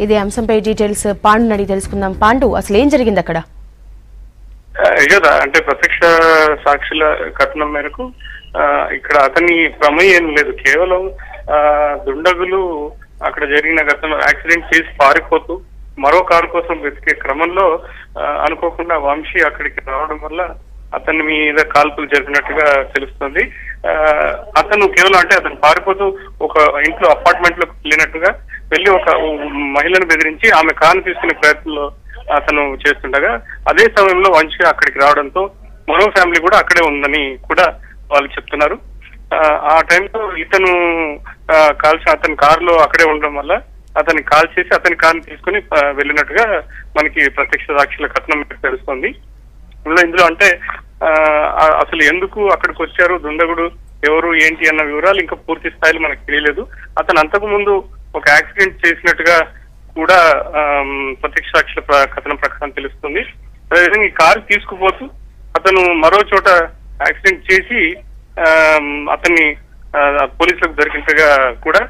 ఇదే అంశంపై డీటెయిల్స్ పాండు అడిగి తెలుసుకుందాం. పాండు, అసలు ఏం జరిగింది అక్కడ? అంటే ప్రత్యక్ష సాక్షుల కథనం మేరకు ఇక్కడ అతని ప్రమేయం లేదు. కేవలం దుండగులు అక్కడ జరిగిన గతంలో యాక్సిడెంట్ చేసి పారిపోతూ మరో కారు కోసం వెతికే క్రమంలో అనుకోకుండా వంశీ అక్కడికి రావడం వల్ల అతని మీద కాల్పులు జరిపినట్టుగా తెలుస్తుంది. అతను కేవలం అతను పారిపోతూ ఒక ఇంట్లో అపార్ట్మెంట్ లోకి వెళ్ళినట్టుగా వెళ్ళి ఒక మహిళను బెదిరించి ఆమె కారు తీసుకునే ప్రయత్నంలో అతను చేస్తుండగా అదే సమయంలో వంశీ అక్కడికి రావడంతో మరో ఫ్యామిలీ కూడా అక్కడే ఉందని కూడా వాళ్ళు చెప్తున్నారు. ఆ టైంలో ఇతను అతని కారులో అక్కడే ఉండడం వల్ల అతన్ని కాల్ చేసి అతని కారుని తీసుకుని వెళ్ళినట్టుగా మనకి ప్రత్యక్ష సాక్షుల కథనం తెలుస్తుంది. ఇందులో అసలు ఎందుకు అక్కడికి వచ్చారు, దుండగుడు ఎవరు ఏంటి అన్న వివరాలు ఇంకా పూర్తి స్థాయిలో మనకు తెలియలేదు. అతను అంతకు ముందు ఒక యాక్సిడెంట్ చేసినట్టుగా కూడా ప్రత్యక్ష సాక్షుల కథనం ప్రకారం తెలుస్తుంది. అదేవిధంగా ఈ కారు తీసుకుపోతూ అతను మరో చోట యాక్సిడెంట్ చేసి అతన్ని పోలీసులకు దొరికినట్టుగా కూడా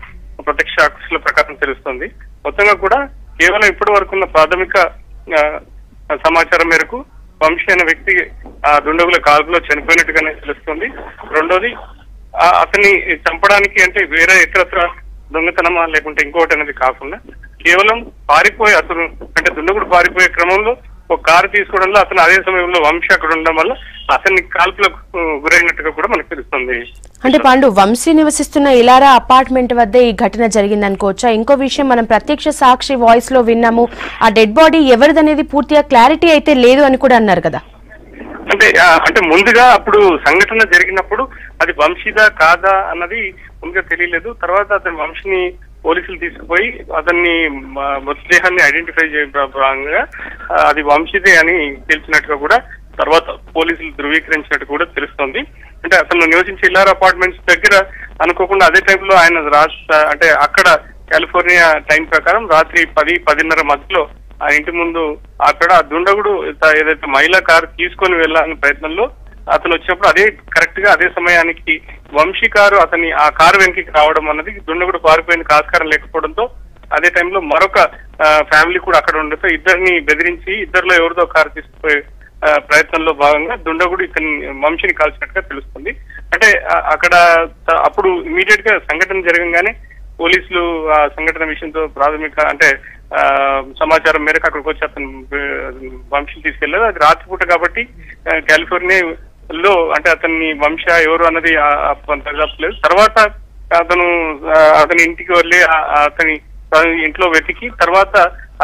ప్రత్యక్ష సాక్షుల ప్రకారం తెలుస్తుంది. మొత్తంగా కూడా కేవలం ఇప్పటి వరకున్న ప్రాథమిక సమాచారం మేరకు వంశీ అనే వ్యక్తి ఆ దుండగుల కాల్పులో చనిపోయినట్టుగానే తెలుస్తుంది. రెండోది అతన్ని చంపడానికి వేరే ఇతరత్ర దొంగతనమా లేకుంటే ఇంకోటి అనేది కాకుండా కేవలం పారిపోయి అతను దుండగుడు పారిపోయే క్రమంలో ఒక కారు తీసుకోవడంలో అతను అదే సమయంలో వంశీ అక్కడ ఉండడం వల్ల అతన్ని కాల్పులకు గురైనట్టుగా కూడా మనకు తెలుస్తుంది. పాండు, వంశీ నివసిస్తున్న ఇలారా అపార్ట్మెంట్ వద్ద ఈ ఘటన జరిగింది అనుకోవచ్చా? ఇంకో విషయం, మనం ప్రత్యక్ష సాక్షి వాయిస్ లో విన్నాము, ఆ డెడ్ బాడీ ఎవరిదనేది పూర్తిగా క్లారిటీ అయితే లేదు అని కూడా అన్నారు కదా. ముందుగా అప్పుడు సంఘటన జరిగినప్పుడు అది వంశీదా కాదా అన్నది ముందుగా తెలియలేదు. తర్వాత అతని వంశీని పోలీసులు తీసుకుపోయి అతన్ని మృతదేహాన్ని ఐడెంటిఫై చేయగా అది వంశీదే అని తెలిసినట్టుగా కూడా తర్వాత పోలీసులు ధృవీకరించినట్టు కూడా తెలుస్తోంది. అతను నివసించే ఇల్లార్ అపార్ట్మెంట్స్ దగ్గర అనుకోకుండా అదే టైంలో ఆయన అక్కడ కాలిఫోర్నియా టైం ప్రకారం రాత్రి 10-10:30 మధ్యలో ఆ ఇంటి ముందు అక్కడ దుండగుడు ఏదైతే మహిళా కారు తీసుకొని వెళ్ళాలనే ప్రయత్నంలో అతను వచ్చినప్పుడు కరెక్ట్ గా అదే సమయానికి వంశీ కారు ఆ కారు వెనక్కి రావడం అన్నది దుండగుడు పారిపోయిన ఆస్కారం లేకపోవడంతో అదే టైంలో మరొక ఫ్యామిలీ కూడా అక్కడ ఉండడంతో ఇద్దరిని బెదిరించి ఇద్దరిలో ఎవరిదో కారు తీసుకుపోయే ప్రయత్నంలో భాగంగా దుండగుడు ఇతని వంశీని కాల్చినట్టుగా తెలుస్తుంది. అక్కడ అప్పుడు ఇమీడియట్ గా సంఘటన జరగంగానే పోలీసులు ఆ సంఘటన విషయంతో ప్రాథమిక సమాచారం మేరకు అక్కడికి వచ్చి అతను వంశీని తీసుకెళ్లారు. అది రాత్రిపూట కాబట్టి కాలిఫోర్నియాలో అతన్ని వంశ ఎవరు అన్నది తెలియలేదు. తర్వాత అతని ఇంటికి వెళ్ళి అతని ఇంట్లో వెతికి తర్వాత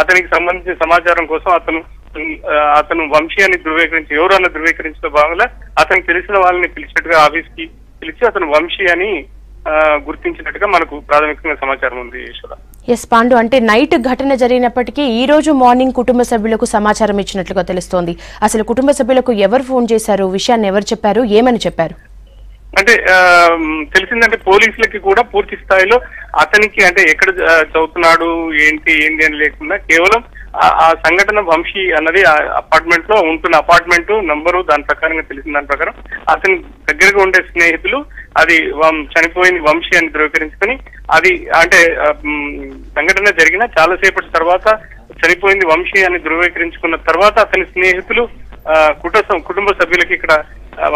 అతనికి సంబంధించిన సమాచారం కోసం అతను వంశీ అని ధృవీకరించి ఎవరు అన్న ధృవీకరించడం భాగంగా అతనికి తెలిసిన వాళ్ళని పిలిచినట్టుగా ఆఫీస్ కి పిలిచి అతను వంశీ అని గుర్తించినట్టుగా మనకు ప్రాథమికంగా సమాచారం ఉంది. ఎస్ పాండు, నైట్ ఘటన జరిగినప్పటికీ ఈ రోజు మార్నింగ్ కుటుంబ సభ్యులకు సమాచారం ఇచ్చినట్లుగా తెలుస్తోంది. అసలు కుటుంబ సభ్యులకు ఎవరు ఫోన్ చేశారు, విషయాన్ని ఎవరు చెప్పారు, ఏమని చెప్పారు? తెలిసిందంటే పోలీసులకి కూడా పూర్తి స్థాయిలో అతనికి ఎక్కడ చదువుతున్నాడు ఏంటి అని లేకుండా కేవలం ఆ సంఘటన వంశీ అన్నది అపార్ట్మెంట్ లో ఉంటున్న అపార్ట్మెంట్ నంబరు దాని ప్రకారంగా తెలిసిన దాని ప్రకారం అతని దగ్గరగా ఉండే స్నేహితులు అది చనిపోయింది వంశీ అని ధృవీకరించుకొని అది సంఘటన జరిగిన చాలాసేపటి తర్వాత చనిపోయింది వంశీ అని ధృవీకరించుకున్న తర్వాత అతని స్నేహితులు కుటుంబ సభ్యులకి ఇక్కడ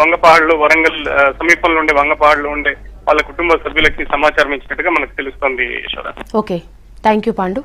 వంగపాడులో వరంగల్ సమీపంలో ఉండే వంగపాడులో ఉండే వాళ్ళ కుటుంబ సభ్యులకి సమాచారం ఇచ్చినట్టుగా మనకు తెలుస్తోంది. Okay, thank you Pandu.